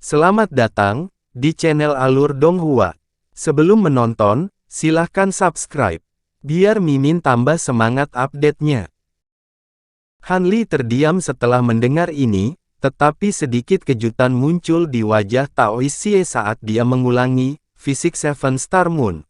Selamat datang di channel Alur Donghua. Sebelum menonton, silahkan subscribe, biar Mimin tambah semangat update-nya. Han Li terdiam setelah mendengar ini, tetapi sedikit kejutan muncul di wajah Tao Xie saat dia mengulangi, fisik Seven Star Moon.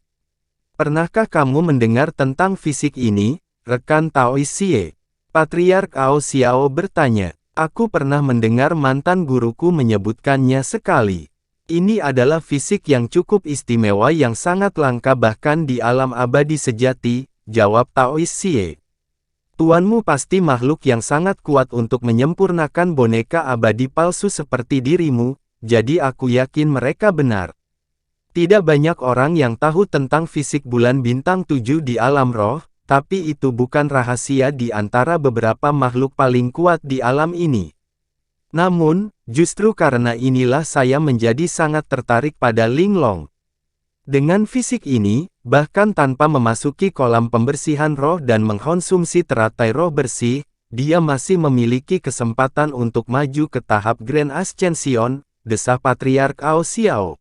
Pernahkah kamu mendengar tentang fisik ini, rekan Tao Xie? Patriark Ao Xiao bertanya. Aku pernah mendengar mantan guruku menyebutkannya sekali. Ini adalah fisik yang cukup istimewa yang sangat langka bahkan di alam abadi sejati, jawab Tao Xie. Tuanmu pasti makhluk yang sangat kuat untuk menyempurnakan boneka abadi palsu seperti dirimu, jadi aku yakin mereka benar. Tidak banyak orang yang tahu tentang fisik bulan bintang 7 di alam roh, tapi itu bukan rahasia di antara beberapa makhluk paling kuat di alam ini. Namun, justru karena inilah saya menjadi sangat tertarik pada Linglong. Dengan fisik ini, bahkan tanpa memasuki kolam pembersihan roh dan mengkonsumsi teratai roh bersih, dia masih memiliki kesempatan untuk maju ke tahap Grand Ascension, desah Patriark Ao Xiao.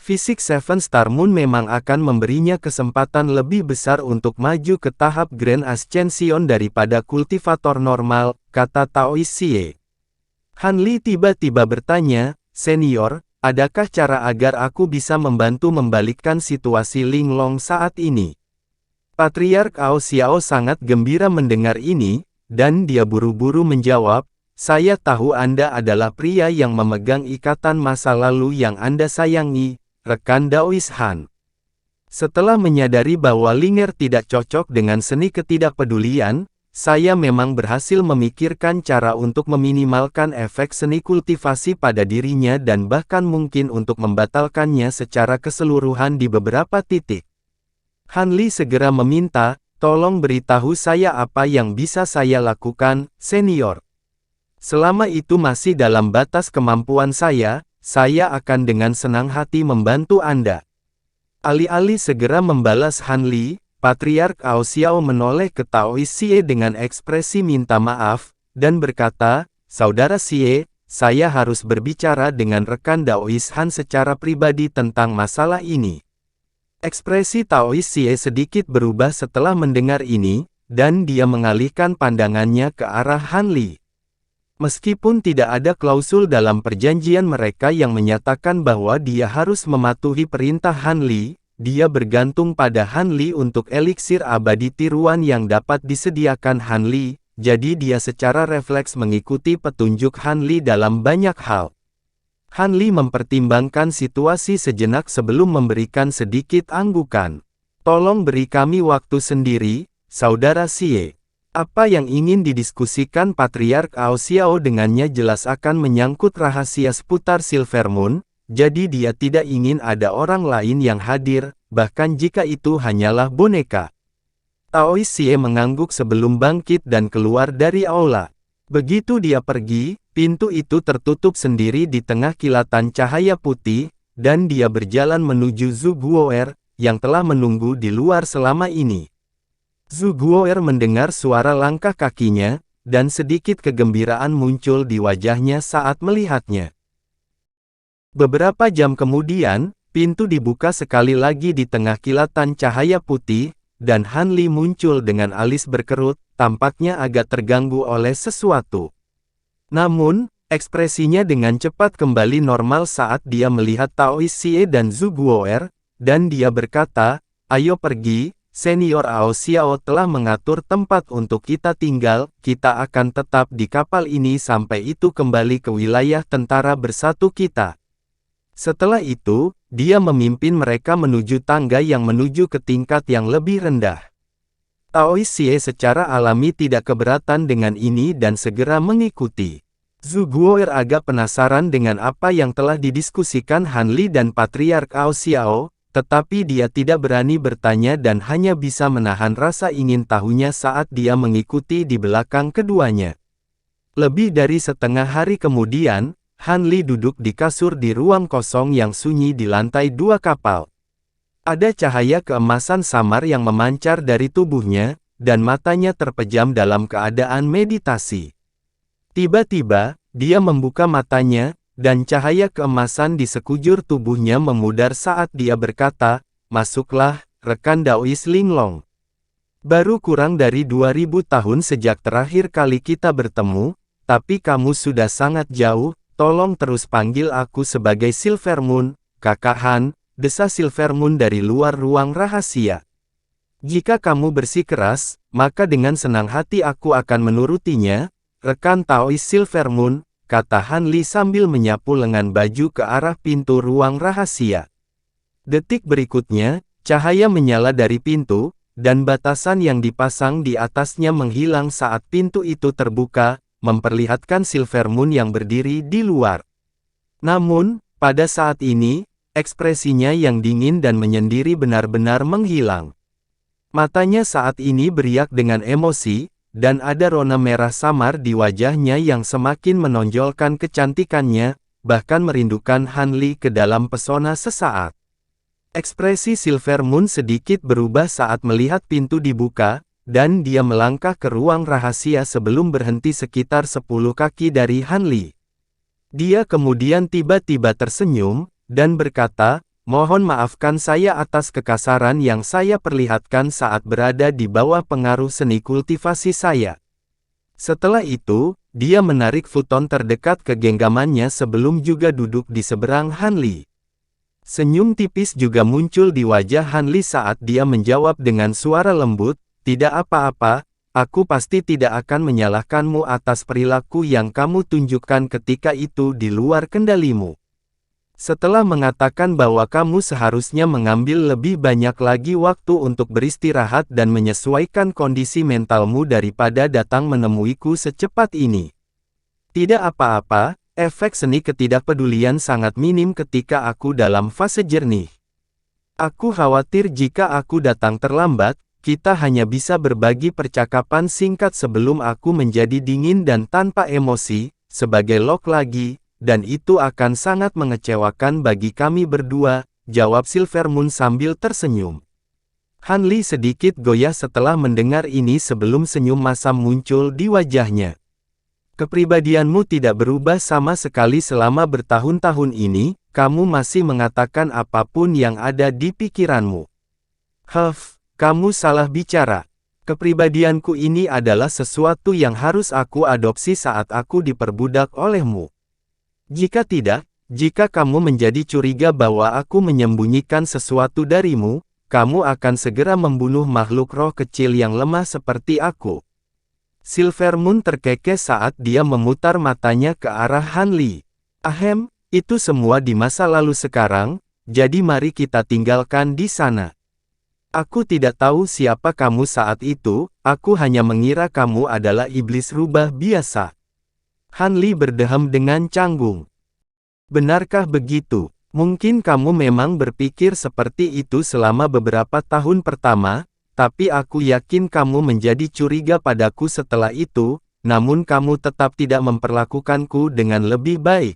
Fisik Seven Star Moon memang akan memberinya kesempatan lebih besar untuk maju ke tahap Grand Ascension daripada kultivator normal, kata Tao Xie. Han Li tiba-tiba bertanya, Senior, adakah cara agar aku bisa membantu membalikkan situasi Linglong saat ini? Patriark Ao Xiao sangat gembira mendengar ini, dan dia buru-buru menjawab, saya tahu Anda adalah pria yang memegang ikatan masa lalu yang Anda sayangi, rekan Daois Han. Setelah menyadari bahwa Linger tidak cocok dengan seni ketidakpedulian, saya memang berhasil memikirkan cara untuk meminimalkan efek seni kultivasi pada dirinya dan bahkan mungkin untuk membatalkannya secara keseluruhan di beberapa titik. Han Li segera meminta, tolong beritahu saya apa yang bisa saya lakukan, Senior. Selama itu masih dalam batas kemampuan saya akan dengan senang hati membantu Anda. Alih-alih segera membalas Han Li, Patriark Ao Xiao menoleh ke Tao Xie dengan ekspresi minta maaf, dan berkata, Saudara Xie, saya harus berbicara dengan rekan Daois Han secara pribadi tentang masalah ini. Ekspresi Tao Xie sedikit berubah setelah mendengar ini, dan dia mengalihkan pandangannya ke arah Han Li. Meskipun tidak ada klausul dalam perjanjian mereka yang menyatakan bahwa dia harus mematuhi perintah Han Li, dia bergantung pada Han Li untuk eliksir abadi tiruan yang dapat disediakan Han Li, jadi dia secara refleks mengikuti petunjuk Han Li dalam banyak hal. Han Li mempertimbangkan situasi sejenak sebelum memberikan sedikit anggukan. Tolong beri kami waktu sendiri, Saudara Xie. Apa yang ingin didiskusikan Patriark Ao Xiao dengannya jelas akan menyangkut rahasia seputar Silver Moon, jadi dia tidak ingin ada orang lain yang hadir, bahkan jika itu hanyalah boneka. Tao Xie mengangguk sebelum bangkit dan keluar dari aula. Begitu dia pergi, pintu itu tertutup sendiri di tengah kilatan cahaya putih, dan dia berjalan menuju Zhu Guo'er, yang telah menunggu di luar selama ini. Zhu Guo'er mendengar suara langkah kakinya, dan sedikit kegembiraan muncul di wajahnya saat melihatnya. Beberapa jam kemudian, pintu dibuka sekali lagi di tengah kilatan cahaya putih, dan Han Li muncul dengan alis berkerut, tampaknya agak terganggu oleh sesuatu. Namun, ekspresinya dengan cepat kembali normal saat dia melihat Tao Xie dan Zhu Guo'er, dan dia berkata, ayo pergi. Senior Ao Xiao telah mengatur tempat untuk kita tinggal, kita akan tetap di kapal ini sampai itu kembali ke wilayah tentara bersatu kita. Setelah itu, dia memimpin mereka menuju tangga yang menuju ke tingkat yang lebih rendah. Tao Xie secara alami tidak keberatan dengan ini dan segera mengikuti. Zhu Guo'er agak penasaran dengan apa yang telah didiskusikan Han Li dan Patriark Ao Xiao, tetapi dia tidak berani bertanya dan hanya bisa menahan rasa ingin tahunya saat dia mengikuti di belakang keduanya. Lebih dari setengah hari kemudian, Han Li duduk di kasur di ruang kosong yang sunyi di lantai 2 kapal. Ada cahaya keemasan samar yang memancar dari tubuhnya, dan matanya terpejam dalam keadaan meditasi. Tiba-tiba, dia membuka matanya, dan cahaya keemasan di sekujur tubuhnya memudar saat dia berkata, "Masuklah, rekan Daois Linglong. Baru kurang dari 2000 tahun sejak terakhir kali kita bertemu, tapi kamu sudah sangat jauh, tolong terus panggil aku sebagai Silvermoon, Kakak Han," desa Silvermoon dari luar ruang rahasia. "Jika kamu bersikeras, maka dengan senang hati aku akan menurutinya, rekan Taois Silvermoon," kata Han Li sambil menyapu lengan baju ke arah pintu ruang rahasia. Detik berikutnya, cahaya menyala dari pintu, dan batasan yang dipasang di atasnya menghilang saat pintu itu terbuka, memperlihatkan Silvermoon yang berdiri di luar. Namun, pada saat ini, ekspresinya yang dingin dan menyendiri benar-benar menghilang. Matanya saat ini beriak dengan emosi, dan ada rona merah samar di wajahnya yang semakin menonjolkan kecantikannya, bahkan merindukan Han Li ke dalam pesona sesaat. Ekspresi Silvermoon sedikit berubah saat melihat pintu dibuka, dan dia melangkah ke ruang rahasia sebelum berhenti sekitar 10 kaki dari Han Li. Dia kemudian tiba-tiba tersenyum, dan berkata, "Mohon maafkan saya atas kekasaran yang saya perlihatkan saat berada di bawah pengaruh seni kultivasi saya." Setelah itu, dia menarik futon terdekat ke genggamannya sebelum juga duduk di seberang Han Li. Senyum tipis juga muncul di wajah Han Li saat dia menjawab dengan suara lembut, "Tidak apa-apa, aku pasti tidak akan menyalahkanmu atas perilaku yang kamu tunjukkan ketika itu di luar kendalimu. Setelah mengatakan bahwa kamu seharusnya mengambil lebih banyak lagi waktu untuk beristirahat dan menyesuaikan kondisi mentalmu daripada datang menemuiku secepat ini. Tidak apa-apa, efek seni ketidakpedulian sangat minim ketika aku dalam fase jernih. Aku khawatir jika aku datang terlambat, kita hanya bisa berbagi percakapan singkat sebelum aku menjadi dingin dan tanpa emosi, sebagai Lok lagi, dan itu akan sangat mengecewakan bagi kami berdua," jawab Silvermoon sambil tersenyum. Han Li sedikit goyah setelah mendengar ini sebelum senyum masam muncul di wajahnya. "Kepribadianmu tidak berubah sama sekali selama bertahun-tahun ini, kamu masih mengatakan apapun yang ada di pikiranmu." Kamu salah bicara. Kepribadianku ini adalah sesuatu yang harus aku adopsi saat aku diperbudak olehmu. Jika tidak, jika kamu menjadi curiga bahwa aku menyembunyikan sesuatu darimu, kamu akan segera membunuh makhluk roh kecil yang lemah seperti aku. Silvermoon terkekeh saat dia memutar matanya ke arah Han Li. "Ahem, itu semua di masa lalu sekarang, jadi mari kita tinggalkan di sana. Aku tidak tahu siapa kamu saat itu, aku hanya mengira kamu adalah iblis rubah biasa." Han Li berdeham dengan canggung. "Benarkah begitu? Mungkin kamu memang berpikir seperti itu selama beberapa tahun pertama, tapi aku yakin kamu menjadi curiga padaku setelah itu, namun kamu tetap tidak memperlakukanku dengan lebih baik."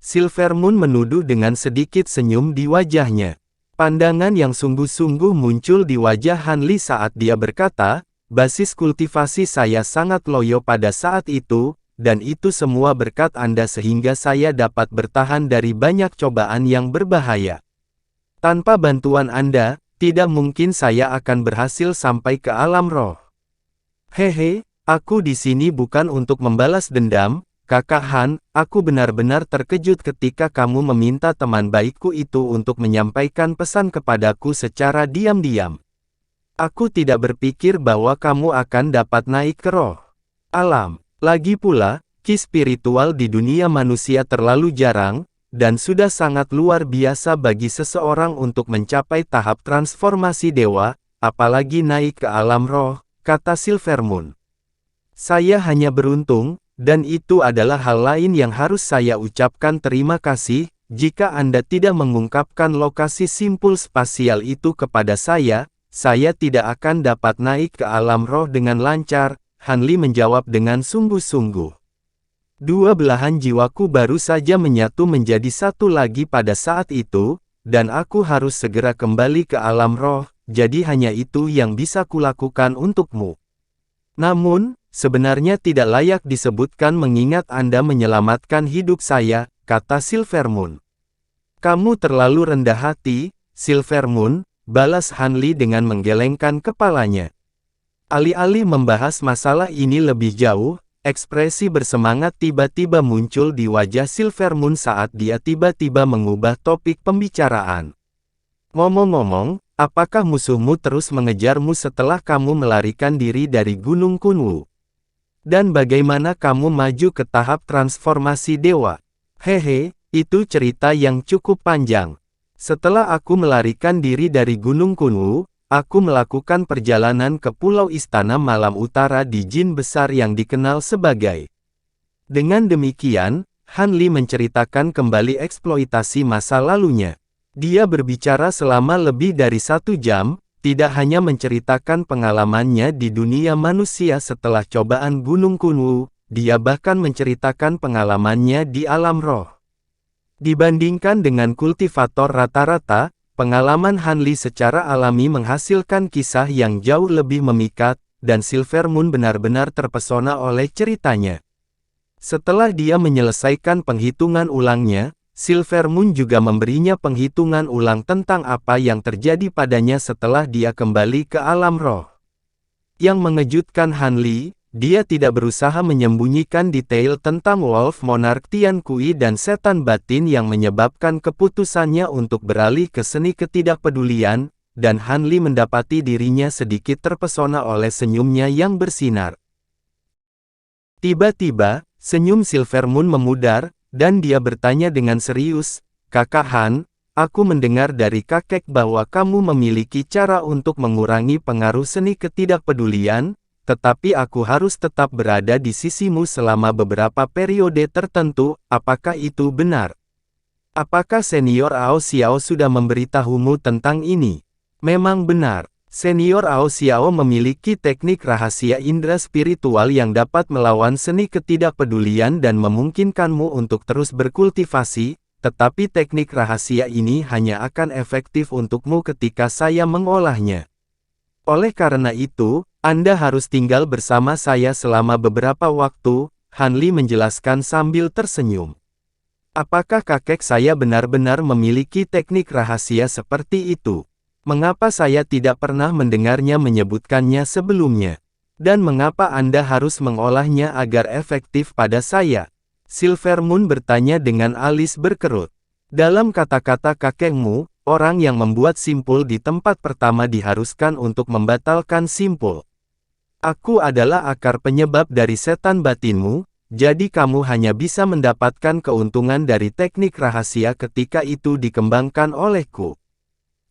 Silvermoon menuduh dengan sedikit senyum di wajahnya. Pandangan yang sungguh-sungguh muncul di wajah Han Li saat dia berkata, "Basis kultivasi saya sangat loyo pada saat itu, dan itu semua berkat Anda sehingga saya dapat bertahan dari banyak cobaan yang berbahaya. Tanpa bantuan Anda, tidak mungkin saya akan berhasil sampai ke alam roh. Hehe, aku di sini bukan untuk membalas dendam, Kakak Han, aku benar-benar terkejut ketika kamu meminta teman baikku itu untuk menyampaikan pesan kepadaku secara diam-diam. Aku tidak berpikir bahwa kamu akan dapat naik ke roh alam. Lagi pula, ki spiritual di dunia manusia terlalu jarang, dan sudah sangat luar biasa bagi seseorang untuk mencapai tahap transformasi dewa, apalagi naik ke alam roh," kata Silvermoon. "Saya hanya beruntung, dan itu adalah hal lain yang harus saya ucapkan terima kasih, jika Anda tidak mengungkapkan lokasi simpul spasial itu kepada saya tidak akan dapat naik ke alam roh dengan lancar," Han Li menjawab dengan sungguh-sungguh. "Dua belahan jiwaku baru saja menyatu menjadi satu lagi pada saat itu, dan aku harus segera kembali ke alam roh, jadi hanya itu yang bisa kulakukan untukmu. Namun, sebenarnya tidak layak disebutkan mengingat Anda menyelamatkan hidup saya," kata Silvermoon. Kamu terlalu rendah hati, Silvermoon, balas Hanli dengan menggelengkan kepalanya. Alih-alih membahas masalah ini lebih jauh, ekspresi bersemangat tiba-tiba muncul di wajah Silvermoon saat dia tiba-tiba mengubah topik pembicaraan. Ngomong-ngomong, apakah musuhmu terus mengejarmu setelah kamu melarikan diri dari Gunung Kunwu? Dan bagaimana kamu maju ke tahap transformasi dewa? Hehe, itu cerita yang cukup panjang. Setelah aku melarikan diri dari Gunung Kunwu, aku melakukan perjalanan ke Pulau Istana Malam Utara di Jin Besar yang dikenal sebagai. Dengan demikian, Hanli menceritakan kembali eksploitasi masa lalunya. Dia berbicara selama lebih dari 1 jam, tidak hanya menceritakan pengalamannya di dunia manusia setelah cobaan Gunung Kunwu, dia bahkan menceritakan pengalamannya di alam roh. Dibandingkan dengan kultivator rata-rata, pengalaman Hanli secara alami menghasilkan kisah yang jauh lebih memikat, dan Silvermoon benar-benar terpesona oleh ceritanya. Setelah dia menyelesaikan penghitungan ulangnya, Silvermoon juga memberinya penghitungan ulang tentang apa yang terjadi padanya setelah dia kembali ke alam roh. Yang mengejutkan Hanli, dia tidak berusaha menyembunyikan detail tentang Wolf Monarch Tian Kui dan setan batin yang menyebabkan keputusannya untuk beralih ke seni ketidakpedulian, dan Hanli mendapati dirinya sedikit terpesona oleh senyumnya yang bersinar. Tiba-tiba, senyum Silvermoon memudar, dan dia bertanya dengan serius, "Kakak Han, aku mendengar dari kakek bahwa kamu memiliki cara untuk mengurangi pengaruh seni ketidakpedulian, tetapi aku harus tetap berada di sisimu selama beberapa periode tertentu, apakah itu benar? Apakah Senior Ao Xiao sudah memberitahumu tentang ini?" Memang benar, Senior Ao Xiao memiliki teknik rahasia indera spiritual yang dapat melawan seni ketidakpedulian dan memungkinkanmu untuk terus berkultivasi, tetapi teknik rahasia ini hanya akan efektif untukmu ketika saya mengolahnya. Oleh karena itu, Anda harus tinggal bersama saya selama beberapa waktu, Hanli menjelaskan sambil tersenyum. Apakah kakek saya benar-benar memiliki teknik rahasia seperti itu? Mengapa saya tidak pernah mendengarnya menyebutkannya sebelumnya? Dan mengapa Anda harus mengolahnya agar efektif pada saya? Silvermoon bertanya dengan alis berkerut. Dalam kata-kata kakekmu, orang yang membuat simpul di tempat pertama diharuskan untuk membatalkan simpul. Aku adalah akar penyebab dari setan batinmu, jadi kamu hanya bisa mendapatkan keuntungan dari teknik rahasia ketika itu dikembangkan olehku.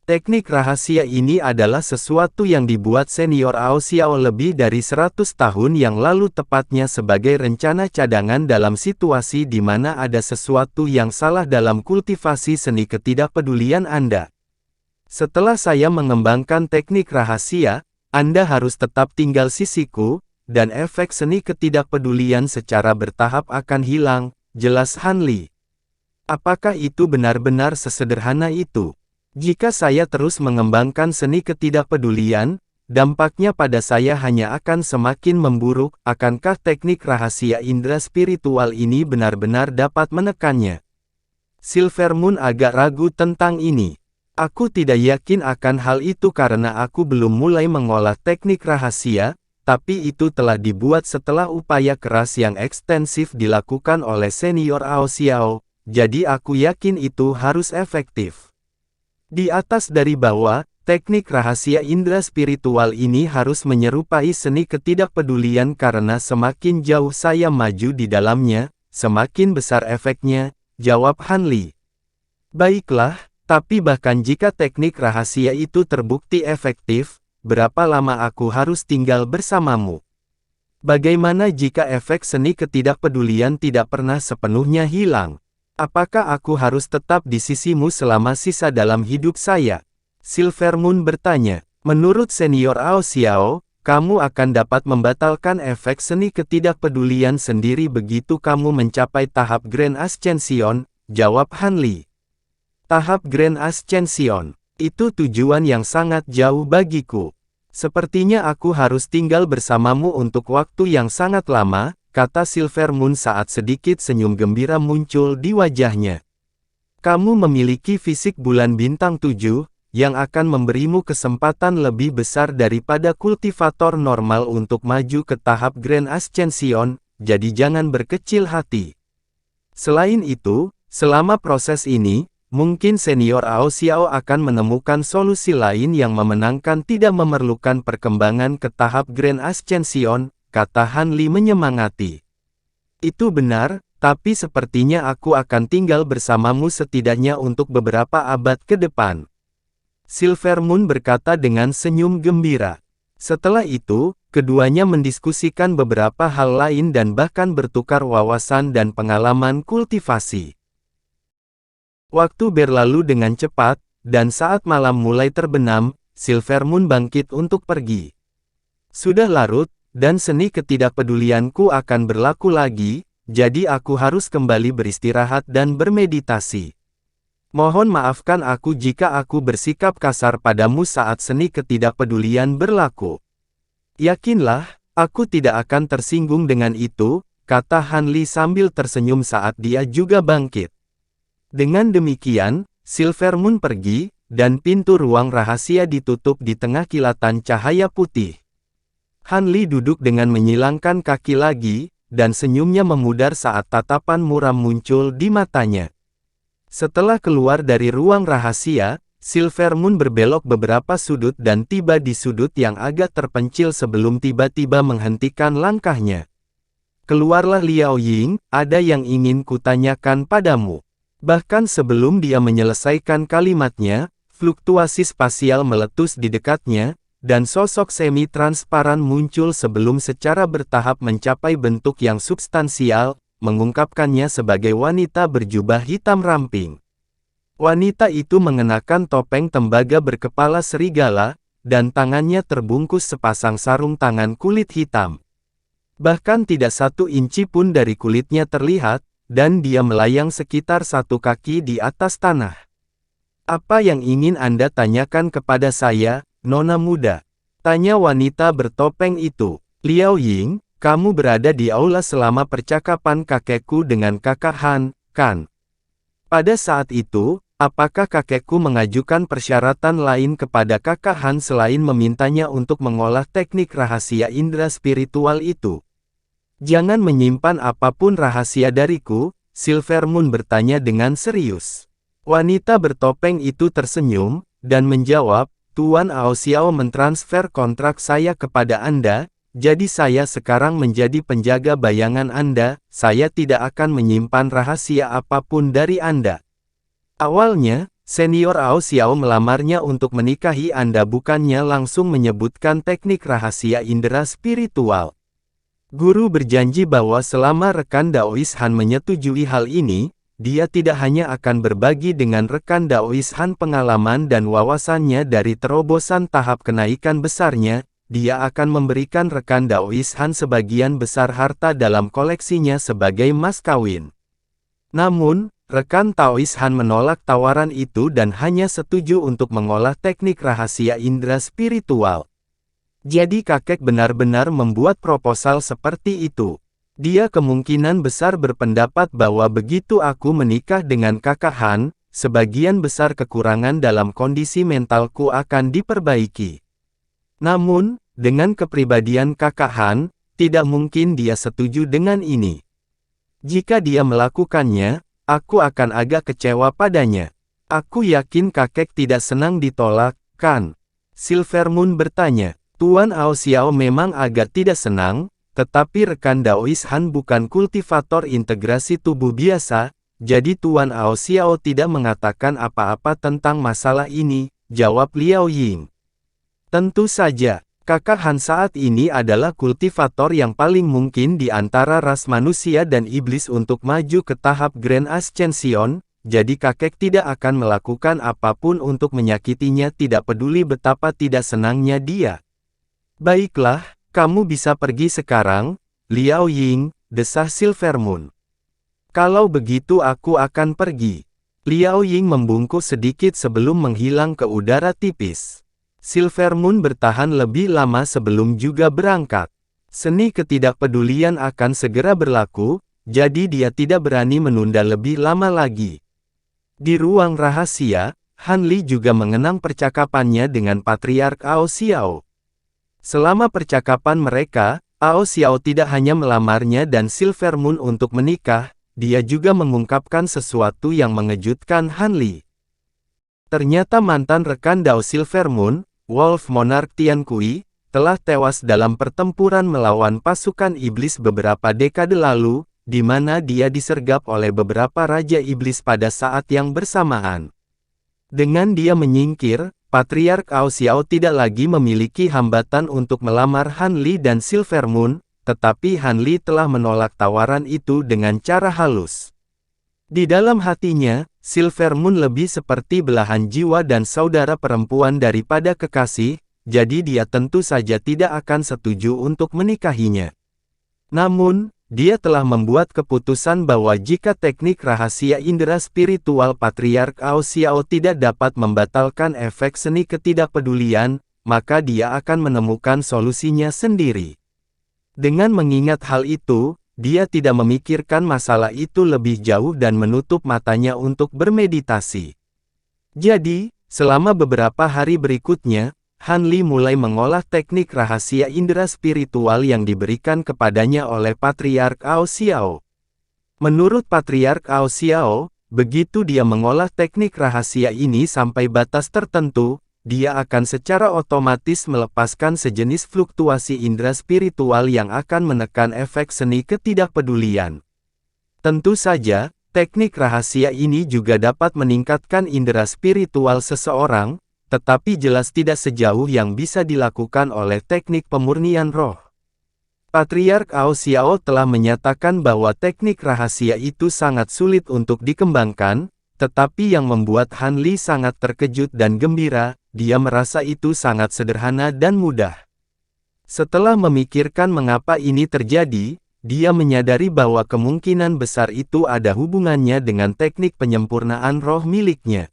Teknik rahasia ini adalah sesuatu yang dibuat Senior Ao Xiao lebih dari 100 tahun yang lalu, tepatnya sebagai rencana cadangan dalam situasi di mana ada sesuatu yang salah dalam kultivasi seni ketidakpedulian Anda. Setelah saya mengembangkan teknik rahasia, Anda harus tetap tinggal sisiku, dan efek seni ketidakpedulian secara bertahap akan hilang, jelas Hanli. Apakah itu benar-benar sesederhana itu? Jika saya terus mengembangkan seni ketidakpedulian, dampaknya pada saya hanya akan semakin memburuk. Akankah teknik rahasia indera spiritual ini benar-benar dapat menekannya? Silvermoon agak ragu tentang ini. Aku tidak yakin akan hal itu karena aku belum mulai mengolah teknik rahasia, tapi itu telah dibuat setelah upaya keras yang ekstensif dilakukan oleh Senior Ao Xiao, jadi aku yakin itu harus efektif. Di atas dari bawah, teknik rahasia indera spiritual ini harus menyerupai seni ketidakpedulian karena semakin jauh saya maju di dalamnya, semakin besar efeknya, jawab Hanli. Baiklah. Tapi bahkan jika teknik rahasia itu terbukti efektif, berapa lama aku harus tinggal bersamamu? Bagaimana jika efek seni ketidakpedulian tidak pernah sepenuhnya hilang? Apakah aku harus tetap di sisimu selama sisa dalam hidup saya? Silvermoon bertanya. Menurut Senior Ao Xiao, kamu akan dapat membatalkan efek seni ketidakpedulian sendiri begitu kamu mencapai tahap Grand Ascension, jawab Hanli. Tahap Grand Ascension, itu tujuan yang sangat jauh bagiku. Sepertinya aku harus tinggal bersamamu untuk waktu yang sangat lama, kata Silver Moon saat sedikit senyum gembira muncul di wajahnya. Kamu memiliki fisik bulan bintang 7, yang akan memberimu kesempatan lebih besar daripada kultivator normal untuk maju ke tahap Grand Ascension, jadi jangan berkecil hati. Selain itu, selama proses ini, mungkin senior Ao Xiao akan menemukan solusi lain yang memenangkan tidak memerlukan perkembangan ke tahap Grand Ascension, kata Han Li menyemangati. Itu benar, tapi sepertinya aku akan tinggal bersamamu setidaknya untuk beberapa abad ke depan. Silver Moon berkata dengan senyum gembira. Setelah itu, keduanya mendiskusikan beberapa hal lain dan bahkan bertukar wawasan dan pengalaman kultivasi. Waktu berlalu dengan cepat, dan saat malam mulai terbenam, Silver Moon bangkit untuk pergi. Sudah larut, dan seni ketidakpedulianku akan berlaku lagi, jadi aku harus kembali beristirahat dan bermeditasi. Mohon maafkan aku jika aku bersikap kasar padamu saat seni ketidakpedulian berlaku. Yakinlah, aku tidak akan tersinggung dengan itu, kata Han Li sambil tersenyum saat dia juga bangkit. Dengan demikian, Silver Moon pergi, dan pintu ruang rahasia ditutup di tengah kilatan cahaya putih. Han Li duduk dengan menyilangkan kaki lagi, dan senyumnya memudar saat tatapan muram muncul di matanya. Setelah keluar dari ruang rahasia, Silver Moon berbelok beberapa sudut dan tiba di sudut yang agak terpencil sebelum tiba-tiba menghentikan langkahnya. Keluarlah Liao Ying, ada yang ingin kutanyakan padamu. Bahkan sebelum dia menyelesaikan kalimatnya, fluktuasi spasial meletus di dekatnya, dan sosok semi-transparan muncul sebelum secara bertahap mencapai bentuk yang substansial, mengungkapkannya sebagai wanita berjubah hitam ramping. Wanita itu mengenakan topeng tembaga berkepala serigala, dan tangannya terbungkus sepasang sarung tangan kulit hitam. Bahkan tidak 1 inci pun dari kulitnya terlihat, dan dia melayang sekitar 1 kaki di atas tanah. Apa yang ingin Anda tanyakan kepada saya, Nona muda? Tanya wanita bertopeng itu. Liao Ying, kamu berada di aula selama percakapan kakekku dengan kakak Han, kan? Pada saat itu, apakah kakekku mengajukan persyaratan lain kepada kakak Han selain memintanya untuk mengolah teknik rahasia indera spiritual itu? Jangan menyimpan apapun rahasia dariku, Silver Moon bertanya dengan serius. Wanita bertopeng itu tersenyum, dan menjawab, Tuan Ao Xiao mentransfer kontrak saya kepada Anda, jadi saya sekarang menjadi penjaga bayangan Anda, saya tidak akan menyimpan rahasia apapun dari Anda. Awalnya, senior Ao Xiao melamarnya untuk menikahi Anda bukannya langsung menyebutkan teknik rahasia indera spiritual. Guru berjanji bahwa selama rekan Daois Han menyetujui hal ini, dia tidak hanya akan berbagi dengan rekan Daois Han pengalaman dan wawasannya dari terobosan tahap kenaikan besarnya, dia akan memberikan rekan Daois Han sebagian besar harta dalam koleksinya sebagai mas kawin. Namun, rekan Daois Han menolak tawaran itu dan hanya setuju untuk mengolah teknik rahasia indera spiritual. Jadi kakek benar-benar membuat proposal seperti itu. Dia kemungkinan besar berpendapat bahwa begitu aku menikah dengan kakak Han, sebagian besar kekurangan dalam kondisi mentalku akan diperbaiki. Namun, dengan kepribadian kakak Han, tidak mungkin dia setuju dengan ini. Jika dia melakukannya, aku akan agak kecewa padanya. Aku yakin kakek tidak senang ditolak, kan? Silver Moon bertanya. Tuan Ao Xiao memang agak tidak senang, tetapi rekan Daois Han bukan kultivator integrasi tubuh biasa, jadi Tuan Ao Xiao tidak mengatakan apa-apa tentang masalah ini, jawab Liao Ying. Tentu saja, kakak Han saat ini adalah kultivator yang paling mungkin di antara ras manusia dan iblis untuk maju ke tahap Grand Ascension, jadi kakek tidak akan melakukan apapun untuk menyakitinya tidak peduli betapa tidak senangnya dia. Baiklah, kamu bisa pergi sekarang, Liao Ying, desah Silver Moon. Kalau begitu aku akan pergi. Liao Ying membungkuk sedikit sebelum menghilang ke udara tipis. Silver Moon bertahan lebih lama sebelum juga berangkat. Seni ketidakpedulian akan segera berlaku, jadi dia tidak berani menunda lebih lama lagi. Di ruang rahasia, Han Li juga mengenang percakapannya dengan Patriark Ao Xiao. Selama percakapan mereka, Ao Xiao tidak hanya melamarnya dan Silver Moon untuk menikah, dia juga mengungkapkan sesuatu yang mengejutkan Han Li. Ternyata mantan rekan Dao Silver Moon, Wolf Monarch Tian Kui, telah tewas dalam pertempuran melawan pasukan iblis beberapa dekade lalu, di mana dia disergap oleh beberapa raja iblis pada saat yang bersamaan. Dengan dia menyingkir, Patriark Ao Xiao tidak lagi memiliki hambatan untuk melamar Han Li dan Silver Moon, tetapi Han Li telah menolak tawaran itu dengan cara halus. Di dalam hatinya, Silver Moon lebih seperti belahan jiwa dan saudara perempuan daripada kekasih, jadi dia tentu saja tidak akan setuju untuk menikahinya. Namun, dia telah membuat keputusan bahwa jika teknik rahasia indera spiritual Patriark Ao Xiao tidak dapat membatalkan efek seni ketidakpedulian, maka dia akan menemukan solusinya sendiri. Dengan mengingat hal itu, dia tidak memikirkan masalah itu lebih jauh dan menutup matanya untuk bermeditasi. Jadi, selama beberapa hari berikutnya, Han Li mulai mengolah teknik rahasia indera spiritual yang diberikan kepadanya oleh Patriark Ao Xiao. Menurut Patriark Ao Xiao, begitu dia mengolah teknik rahasia ini sampai batas tertentu, dia akan secara otomatis melepaskan sejenis fluktuasi indera spiritual yang akan menekan efek seni ketidakpedulian. Tentu saja, teknik rahasia ini juga dapat meningkatkan indera spiritual seseorang, tetapi jelas tidak sejauh yang bisa dilakukan oleh teknik pemurnian roh. Patriark Ao Xiao telah menyatakan bahwa teknik rahasia itu sangat sulit untuk dikembangkan, tetapi yang membuat Han Li sangat terkejut dan gembira, dia merasa itu sangat sederhana dan mudah. Setelah memikirkan mengapa ini terjadi, dia menyadari bahwa kemungkinan besar itu ada hubungannya dengan teknik penyempurnaan roh miliknya.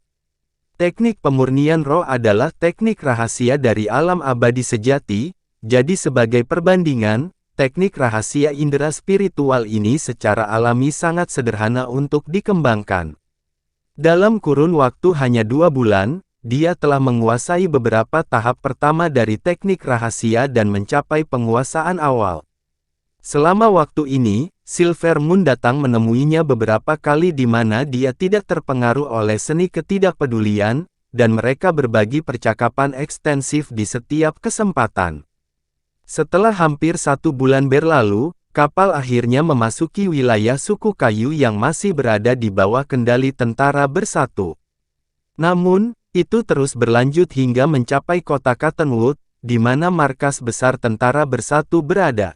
Teknik pemurnian roh adalah teknik rahasia dari alam abadi sejati, jadi sebagai perbandingan, teknik rahasia indera spiritual ini secara alami sangat sederhana untuk dikembangkan. Dalam kurun waktu hanya 2 bulan, dia telah menguasai beberapa tahap pertama dari teknik rahasia dan mencapai penguasaan awal. Selama waktu ini, Silver Moon datang menemuinya beberapa kali di mana dia tidak terpengaruh oleh seni ketidakpedulian, dan mereka berbagi percakapan ekstensif di setiap kesempatan. Setelah hampir 1 bulan berlalu, kapal akhirnya memasuki wilayah suku kayu yang masih berada di bawah kendali tentara bersatu. Namun, itu terus berlanjut hingga mencapai kota Cottonwood, di mana markas besar tentara bersatu berada.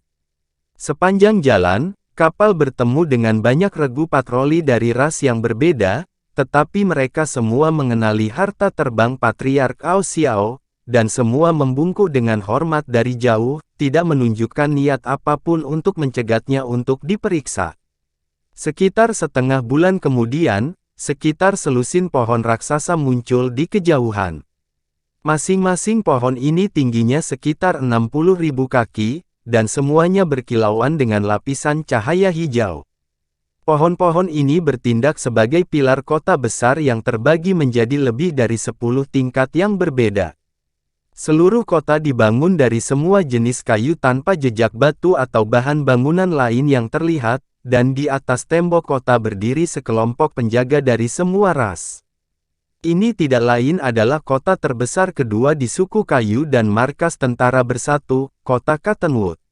Sepanjang jalan, kapal bertemu dengan banyak regu patroli dari ras yang berbeda, tetapi mereka semua mengenali harta terbang Patriark Ao Xiao, dan semua membungkuk dengan hormat dari jauh, tidak menunjukkan niat apapun untuk mencegatnya untuk diperiksa. Sekitar setengah bulan kemudian, sekitar selusin pohon raksasa muncul di kejauhan. Masing-masing pohon ini tingginya sekitar 60.000 kaki, dan semuanya berkilauan dengan lapisan cahaya hijau. Pohon-pohon ini bertindak sebagai pilar kota besar yang terbagi menjadi lebih dari 10 tingkat yang berbeda. Seluruh kota dibangun dari semua jenis kayu tanpa jejak batu atau bahan bangunan lain yang terlihat, dan di atas tembok kota berdiri sekelompok penjaga dari semua ras. Ini tidak lain adalah kota terbesar kedua di suku kayu dan markas tentara bersatu, kota Cottonwood.